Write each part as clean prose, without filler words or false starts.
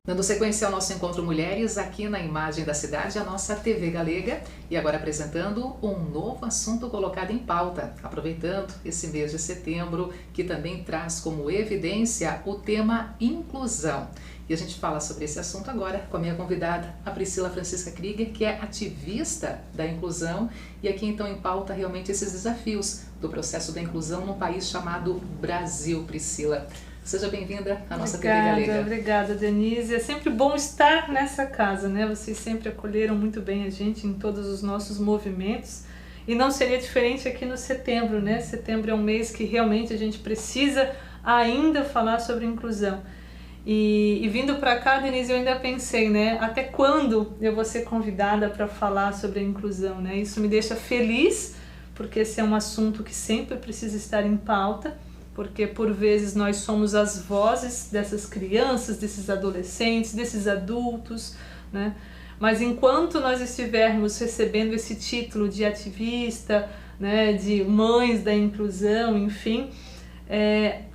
Dando sequência ao nosso Encontro Mulheres, aqui na Imagem da Cidade, a nossa TV Galega, e agora apresentando um novo assunto colocado em pauta, aproveitando esse mês de setembro, que também traz como evidência o tema inclusão. E a gente fala sobre esse assunto agora com a minha convidada, a Priscila Francisca Krieger, que é ativista da inclusão, e aqui então em pauta realmente esses desafios do processo da inclusão num país chamado Brasil. Priscila, seja bem-vinda à nossa TV Galega. Obrigada, Denise. É sempre bom estar nessa casa, né? Vocês sempre acolheram muito bem a gente em todos os nossos movimentos. E não seria diferente aqui no setembro, né? Setembro é um mês que realmente a gente precisa ainda falar sobre inclusão. E vindo para cá, Denise, eu ainda pensei, né? Até quando eu vou ser convidada para falar sobre a inclusão, né? Isso me deixa feliz, porque esse é um assunto que sempre precisa estar em pauta, porque por vezes nós somos as vozes dessas crianças, desses adolescentes, desses adultos, né? Mas enquanto nós estivermos recebendo esse título de ativista, né, de mães da inclusão, enfim,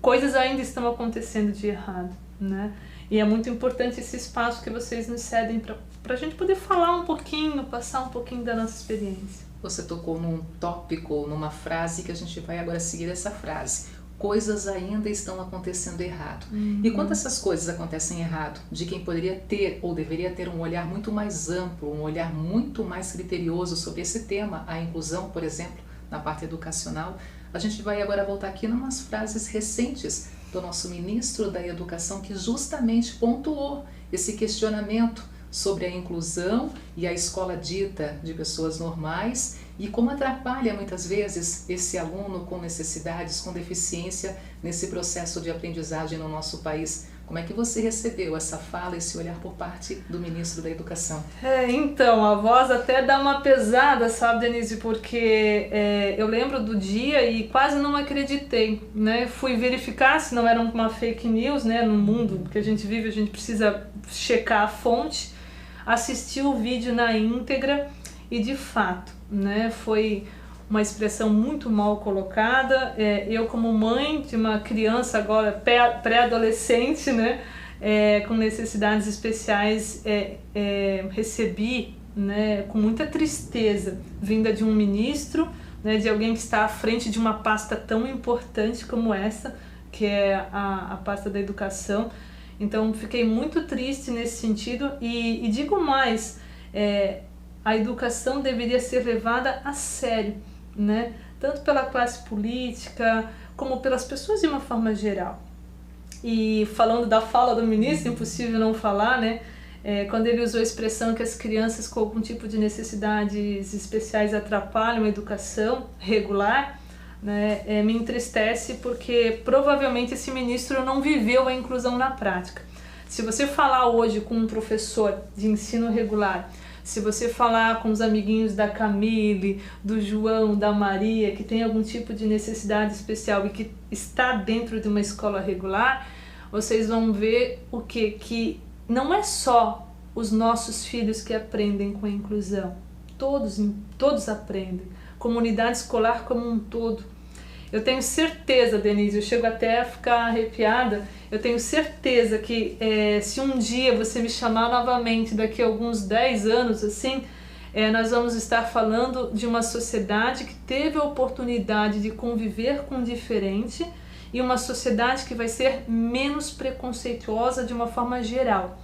coisas ainda estão acontecendo de errado, né? E é muito importante esse espaço que vocês nos cedem para a gente poder falar um pouquinho, passar um pouquinho da nossa experiência. Você tocou num tópico, numa frase que a gente vai agora seguir essa frase. Coisas ainda estão acontecendo errado. E quando essas coisas acontecem errado, de quem poderia ter ou deveria ter um olhar muito mais amplo, um olhar muito mais criterioso sobre esse tema, a inclusão, por exemplo, na parte educacional, a gente vai agora voltar aqui em umas frases recentes do nosso ministro da Educação, que justamente pontuou esse questionamento sobre a inclusão e a escola dita de pessoas normais e como atrapalha muitas vezes esse aluno com necessidades, com deficiência nesse processo de aprendizagem no nosso país. Como é que você recebeu essa fala, esse olhar por parte do ministro da Educação? Então, a voz até dá uma pesada, sabe, Denise, porque eu lembro do dia e quase não acreditei, né? Fui verificar se não era uma fake news, né? No mundo que a gente vive, a gente precisa checar a fonte, assisti o vídeo na íntegra e, de fato, né, foi uma expressão muito mal colocada. Eu, como mãe de uma criança agora pré-adolescente, né, com necessidades especiais, recebi, né, com muita tristeza, vinda de um ministro, né, de alguém que está à frente de uma pasta tão importante como essa, que é a pasta da educação. Então, fiquei muito triste nesse sentido e digo mais, a educação deveria ser levada a sério, né? Tanto pela classe política como pelas pessoas de uma forma geral. E falando da fala do ministro, impossível não falar, né? Quando ele usou a expressão que as crianças com algum tipo de necessidades especiais atrapalham a educação regular, né? Me entristece porque provavelmente esse ministro não viveu a inclusão na prática. Se você falar hoje com um professor de ensino regular, se você falar com os amiguinhos da Camille, do João, da Maria, que tem algum tipo de necessidade especial e que está dentro de uma escola regular, vocês vão ver o quê? Que não é só os nossos filhos que aprendem com a inclusão. Todos aprendem. Comunidade escolar como um todo. Eu tenho certeza, Denise, eu chego até a ficar arrepiada, eu tenho certeza que se um dia você me chamar novamente, daqui a alguns 10 anos, assim, nós vamos estar falando de uma sociedade que teve a oportunidade de conviver com o diferente e uma sociedade que vai ser menos preconceituosa de uma forma geral.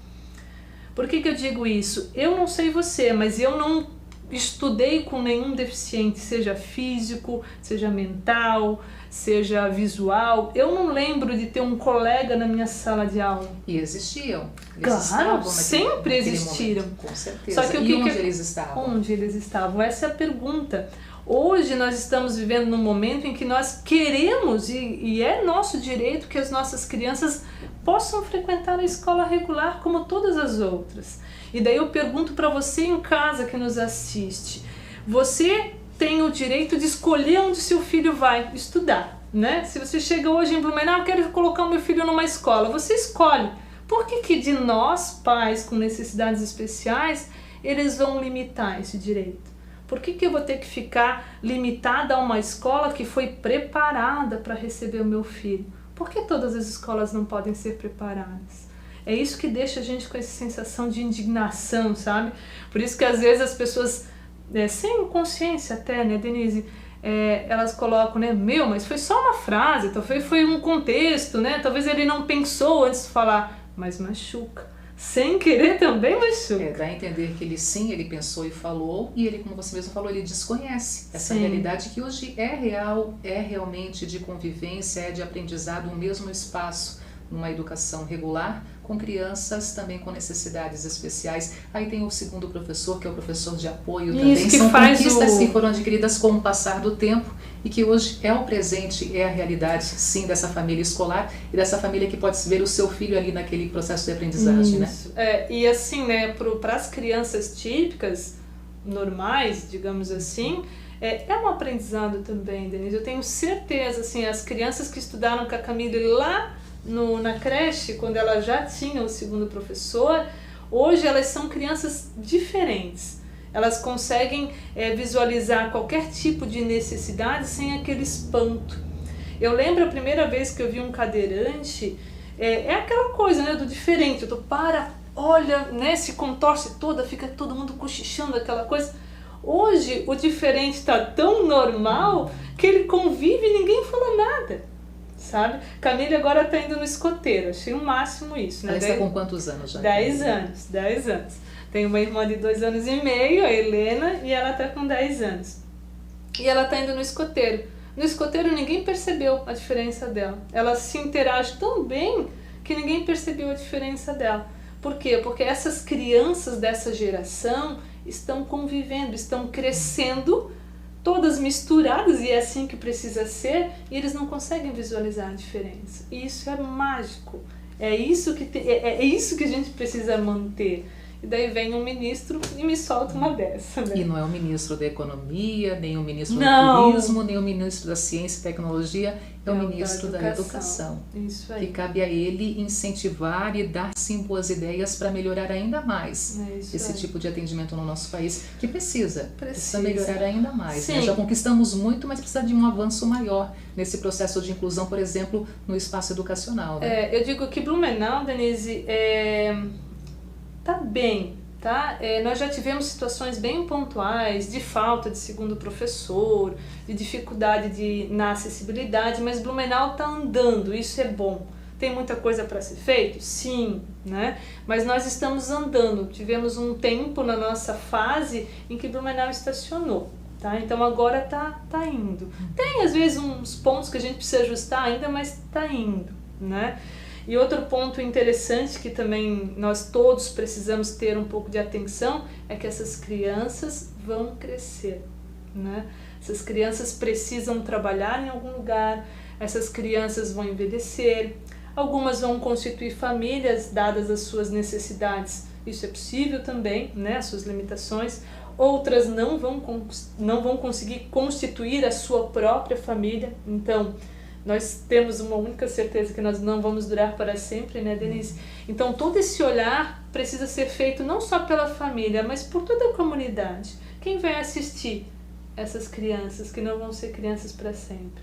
Por que eu digo isso? Eu não sei você, mas eu não estudei com nenhum deficiente, seja físico, seja mental, seja visual. Eu não lembro de ter um colega na minha sala de aula. E existiam. Claro, sempre existiram. Com certeza. Só que onde eles estavam? Onde eles estavam? Essa é a pergunta. Hoje nós estamos vivendo num momento em que nós queremos, e é nosso direito, que as nossas crianças possam frequentar a escola regular como todas as outras. E daí eu pergunto para você em casa que nos assiste, você tem o direito de escolher onde seu filho vai estudar, né? Se você chega hoje em Blumenau, eu quero colocar o meu filho numa escola, você escolhe. Por que de nós, pais com necessidades especiais, eles vão limitar esse direito? Por que eu vou ter que ficar limitada a uma escola que foi preparada para receber o meu filho? Por que todas as escolas não podem ser preparadas? É isso que deixa a gente com essa sensação de indignação, sabe? Por isso que às vezes as pessoas, sem consciência até, né, Denise, elas colocam, né, mas foi só uma frase, talvez foi um contexto, né, talvez ele não pensou antes de falar, mas machuca. Sem querer também machuca. Dá a entender que ele pensou e falou, e ele, como você mesmo falou, ele desconhece essa realidade que hoje é real, é realmente de convivência, é de aprendizado, o mesmo espaço numa educação regular, com crianças também com necessidades especiais. Aí tem o segundo professor, que é o professor de apoio também. São conquistas que foram adquiridas com o passar do tempo e que hoje é o presente, é a realidade, sim, dessa família escolar e dessa família que pode ver o seu filho ali naquele processo de aprendizagem, isso, né? E assim, né, para as crianças típicas, normais, digamos assim, é um aprendizado também, Denise. Eu tenho certeza, assim, as crianças que estudaram com a Camille lá na creche, quando ela já tinha o segundo professor, hoje elas são crianças diferentes. Elas conseguem visualizar qualquer tipo de necessidade sem aquele espanto. Eu lembro a primeira vez que eu vi um cadeirante, é aquela coisa, né, do diferente. Olha, né, se contorce toda, fica todo mundo cochichando, aquela coisa. Hoje o diferente está tão normal que ele convive e ninguém fala nada. Sabe? Camille agora está indo no escoteiro, achei o máximo isso. Né? Ela está com quantos anos já? 10 anos. Tem uma irmã de 2 anos e meio, a Helena, e ela está com 10 anos. E ela está indo no escoteiro. No escoteiro ninguém percebeu a diferença dela. Ela se interage tão bem que ninguém percebeu a diferença dela. Por quê? Porque essas crianças dessa geração estão convivendo, estão crescendo, todas misturadas, e é assim que precisa ser, e eles não conseguem visualizar a diferença. E isso é mágico. É isso que a gente precisa manter. E daí vem um ministro e me solta uma dessa, né? E não é o ministro da Economia, nem o ministro do Turismo, nem o ministro da Ciência e Tecnologia, é o ministro da Educação. Isso aí. Que cabe a ele incentivar e dar sim boas ideias para melhorar ainda mais esse tipo de atendimento no nosso país, que precisa melhorar ainda mais. Né? Já conquistamos muito, mas precisa de um avanço maior nesse processo de inclusão, por exemplo, no espaço educacional. Né? Eu digo que Blumenau, Denise, tá bem, tá? Nós já tivemos situações bem pontuais de falta de segundo professor, de dificuldade na acessibilidade, mas Blumenau tá andando, isso é bom. Tem muita coisa para ser feito? Sim, né? Mas nós estamos andando. Tivemos um tempo na nossa fase em que Blumenau estacionou, tá? Então agora tá indo. Tem às vezes uns pontos que a gente precisa ajustar ainda, mas tá indo, né? E outro ponto interessante que também nós todos precisamos ter um pouco de atenção é que essas crianças vão crescer, né? Essas crianças precisam trabalhar em algum lugar, essas crianças vão envelhecer, algumas vão constituir famílias dadas as suas necessidades, isso é possível também, né? As suas limitações. Outras não vão conseguir constituir a sua própria família, então nós temos uma única certeza que nós não vamos durar para sempre, né, Denise? Então todo esse olhar precisa ser feito não só pela família, mas por toda a comunidade. Quem vai assistir essas crianças que não vão ser crianças para sempre?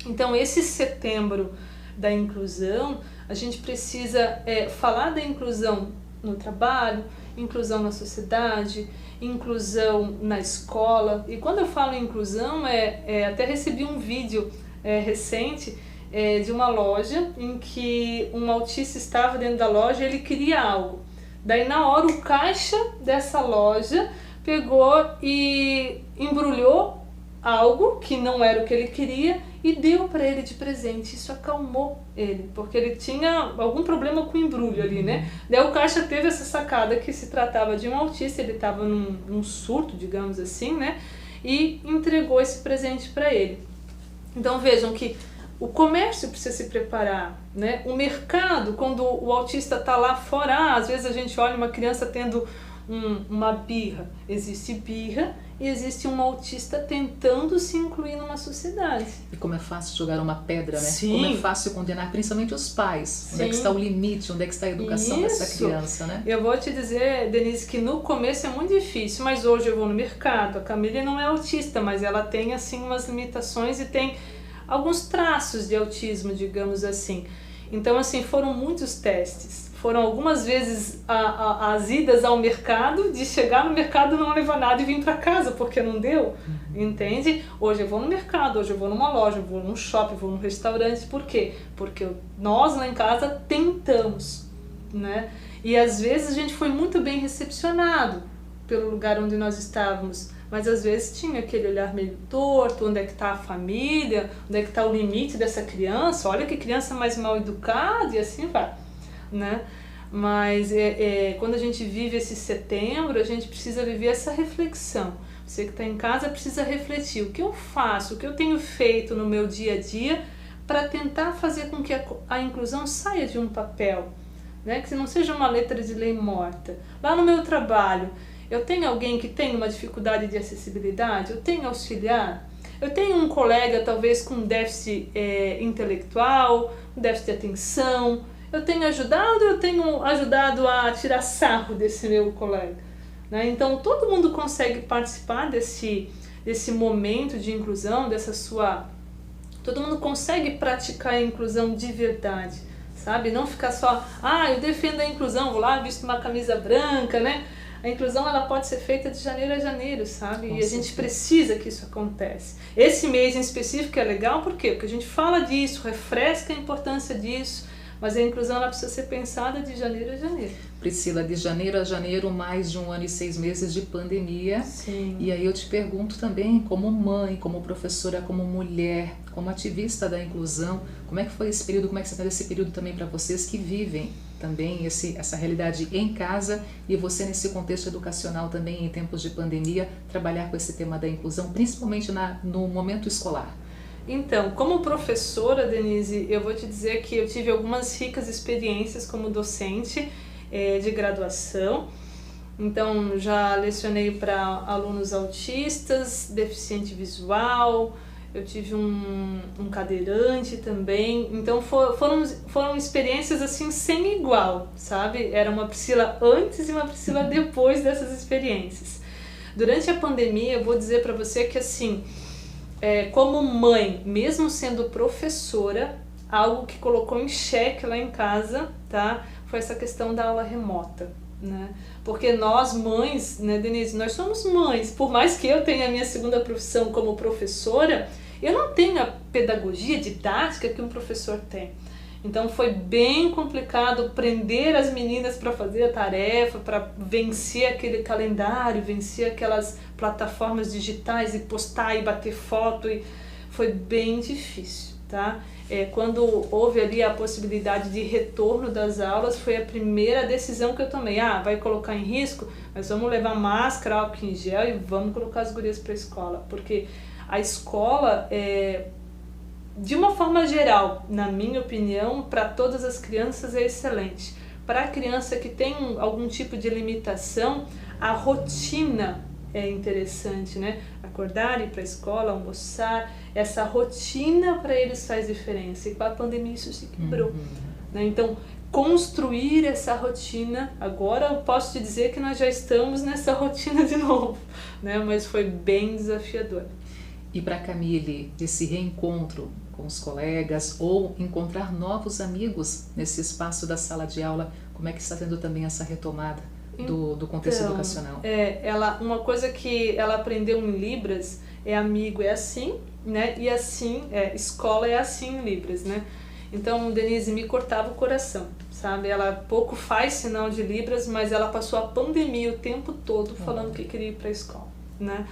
Então esse setembro da inclusão, a gente precisa falar da inclusão no trabalho, inclusão na sociedade, inclusão na escola. E quando eu falo em inclusão, até recebi um vídeo recente de uma loja em que um autista estava dentro da loja e ele queria algo. Daí na hora o caixa dessa loja pegou e embrulhou algo que não era o que ele queria e deu para ele de presente. Isso acalmou ele, porque ele tinha algum problema com o embrulho ali, né? Daí o caixa teve essa sacada que se tratava de um autista, ele estava num surto, digamos assim, né? E entregou esse presente para ele. Então vejam que o comércio precisa se preparar, né? O mercado, quando o autista está lá fora, às vezes a gente olha uma criança tendo uma birra. Existe birra e existe um autista tentando se incluir numa sociedade. E como é fácil jogar uma pedra, né? Sim. Como é fácil condenar, principalmente os pais. Sim. Onde é que está o limite, onde é que está a educação dessa criança, né? Eu vou te dizer, Denise, que no começo é muito difícil, mas hoje eu vou no mercado, a Camille não é autista, mas ela tem assim umas limitações e tem alguns traços de autismo, digamos assim. Então, assim, foram muitos testes, foram algumas vezes as idas ao mercado, de chegar no mercado não levar nada e vir para casa, porque não deu, entende? Hoje eu vou no mercado, hoje eu vou numa loja, eu vou num shopping, eu vou num restaurante, por quê? Porque nós lá em casa tentamos, né? E às vezes a gente foi muito bem recepcionado pelo lugar onde nós estávamos, mas às vezes tinha aquele olhar meio torto, onde é que está a família, onde é que está o limite dessa criança, olha que criança mais mal educada, e assim vai, né? Mas quando a gente vive esse setembro, a gente precisa viver essa reflexão. Você que está em casa precisa refletir o que eu faço, o que eu tenho feito no meu dia a dia para tentar fazer com que a inclusão saia de um papel, né? Que não seja uma letra de lei morta. Lá no meu trabalho, eu tenho alguém que tem uma dificuldade de acessibilidade, eu tenho auxiliar, eu tenho um colega talvez com déficit intelectual, um déficit de atenção, eu tenho ajudado a tirar sarro desse meu colega, né? Então todo mundo consegue participar desse momento de inclusão, todo mundo consegue praticar a inclusão de verdade, sabe? Não ficar só, eu defendo a inclusão, vou lá, visto uma camisa branca, né? A inclusão ela pode ser feita de janeiro a janeiro, sabe? E a gente precisa que isso aconteça. Esse mês em específico é legal, por quê? Porque a gente fala disso, refresca a importância disso, mas a inclusão ela precisa ser pensada de janeiro a janeiro. Priscila, de janeiro a janeiro, mais de 1 ano e 6 meses de pandemia. Sim. E aí eu te pergunto também, como mãe, como professora, como mulher, como ativista da inclusão, como é que foi esse período, como é que está sendo esse período também para vocês que vivem também essa realidade em casa e você nesse contexto educacional também em tempos de pandemia, trabalhar com esse tema da inclusão, principalmente no momento escolar? Então, como professora, Denise, eu vou te dizer que eu tive algumas ricas experiências como docente de graduação. Então, já lecionei para alunos autistas, deficiente visual, eu tive um cadeirante também. Então, foram experiências assim sem igual, sabe? Era uma Priscila antes e uma Priscila depois dessas experiências. Durante a pandemia, eu vou dizer para você que assim, como mãe, mesmo sendo professora, algo que colocou em xeque lá em casa, tá? Foi essa questão da aula remota, né? Porque nós mães, né, Denise, nós somos mães, por mais que eu tenha a minha segunda profissão como professora, eu não tenho a pedagogia didática que um professor tem. Então foi bem complicado prender as meninas para fazer a tarefa, para vencer aquele calendário, vencer aquelas plataformas digitais e postar e bater foto, e foi bem difícil, tá? Quando houve ali a possibilidade de retorno das aulas, foi a primeira decisão que eu tomei. Vai colocar em risco, mas vamos levar máscara, álcool em gel e vamos colocar as gurias para a escola, porque a escola de uma forma geral, na minha opinião, para todas as crianças é excelente. Para a criança que tem algum tipo de limitação, a rotina é interessante, né? Acordar, ir para a escola, almoçar, essa rotina para eles faz diferença. E com a pandemia isso se quebrou, né? Então, construir essa rotina, agora eu posso te dizer que nós já estamos nessa rotina de novo, né? Mas foi bem desafiador. E para Camille, esse reencontro com os colegas ou encontrar novos amigos nesse espaço da sala de aula, como é que está tendo também essa retomada do contexto educacional? Uma coisa que ela aprendeu em Libras é amigo é assim, né? E assim, escola é assim em Libras, né? Então, Denise, me cortava o coração, sabe? Ela pouco faz sinal de Libras, mas ela passou a pandemia o tempo todo falando que queria ir para a escola, né?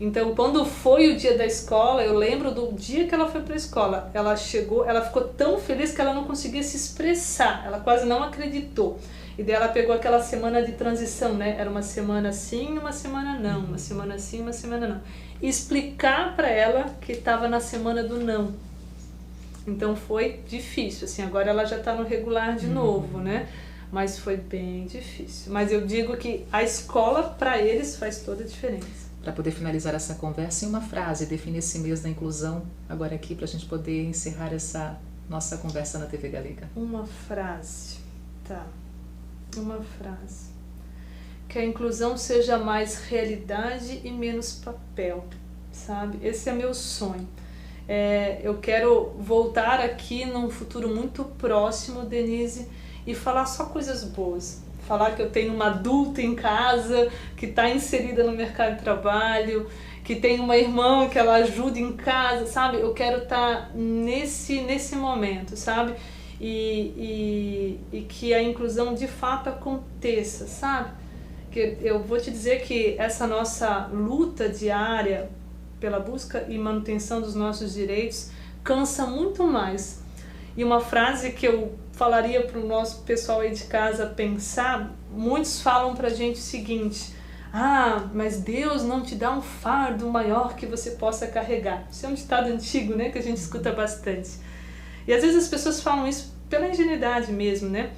Então, quando foi o dia da escola, eu lembro do dia que ela foi para a escola. Ela chegou, ela ficou tão feliz que ela não conseguia se expressar, ela quase não acreditou. E daí ela pegou aquela semana de transição, né? Era uma semana sim, uma semana não, uma semana sim, uma semana não. E explicar para ela que estava na semana do não. Então foi difícil, assim, agora ela já está no regular de novo, né? Mas foi bem difícil. Mas eu digo que a escola, para eles, faz toda a diferença. Para poder finalizar essa conversa em uma frase, definir esse mês da inclusão agora aqui para a gente poder encerrar essa nossa conversa na TV Galega. Uma frase, tá? Uma frase. Que a inclusão seja mais realidade e menos papel, sabe? Esse é meu sonho. Eu quero voltar aqui num futuro muito próximo, Denise, e falar só coisas boas. Falar que eu tenho uma adulta em casa, que está inserida no mercado de trabalho, que tem uma irmã que ela ajuda em casa, sabe? Eu quero estar nesse momento, sabe? E que a inclusão de fato aconteça, sabe? Que eu vou te dizer que essa nossa luta diária pela busca e manutenção dos nossos direitos cansa muito mais. E uma frase que eu falaria para o nosso pessoal aí de casa pensar, muitos falam pra gente o seguinte: ah, mas Deus não te dá um fardo maior que você possa carregar. Isso é um ditado antigo, né, que a gente escuta bastante. E às vezes as pessoas falam isso pela ingenuidade mesmo, né?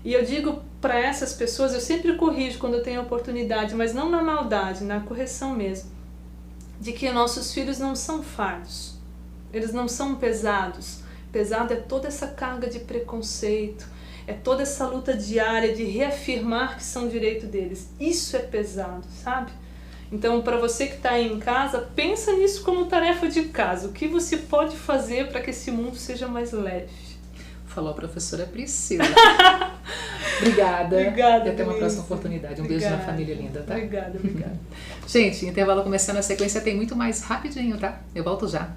E eu digo para essas pessoas, eu sempre corrijo quando eu tenho oportunidade, mas não na maldade, na correção mesmo, de que nossos filhos não são fardos, eles não são pesados. Pesado é toda essa carga de preconceito, é toda essa luta diária de reafirmar que são direito deles. Isso é pesado, sabe? Então, para você que está aí em casa, pensa nisso como tarefa de casa. O que você pode fazer para que esse mundo seja mais leve? Falou a professora Priscila. Obrigada. Obrigada, e até uma Denise. próxima oportunidade. Um beijo na família linda, tá? Obrigada. Gente, intervalo começando, a sequência tem muito mais rapidinho, tá? Eu volto já.